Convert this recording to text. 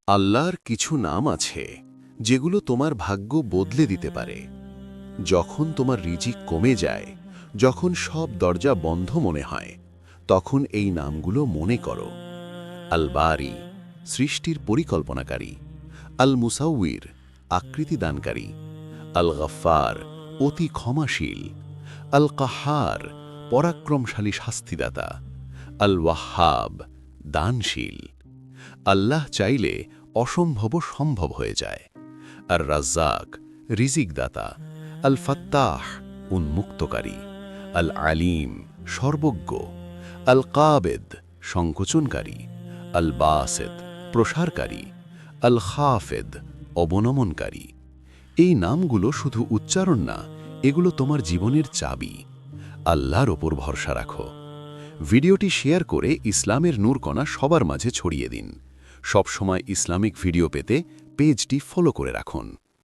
আল্লাহর কিছু নাম আছে যেগুলো তোমার ভাগ্য বদলে দিতে পারে। যখন তোমার রিজিক কমে যায়, যখন সব দরজা বন্ধ মনে হয়, তখন এই নামগুলো মনে করো। আল বারি, সৃষ্টির পরিকল্পনাকারী; আল মুসাউইর, আকৃতি দানকারী; আল গফফার, অতি ক্ষমাশীল; আল কাহার, পরাক্রমশালী শাস্তিদাতা; আল ওয়াহ্হাব, দানশীল। আল্লাহ চাইলে অসম্ভব সম্ভব হয়ে যায়। আর রাজ্জাক, রিজিকদাতা; আল ফাত্তাহ, উন্মুক্তকারী; আল আলিম, সর্বজ্ঞ; আল কাবেদ, সংকোচনকারী; আল বাসেত, প্রসারকারী; আল খাফেদ, অবনমনকারী। এই নামগুলো শুধু উচ্চারণ না, এগুলো তোমার জীবনের চাবি। আল্লাহর ওপর ভরসা রাখো। ভিডিওটি শেয়ার করে ইসলামের নূরকণা সবার মাঝে ছড়িয়ে দিন। সবসময় ইসলামিক ভিডিও পেতে পেজটি ফলো করে রাখুন।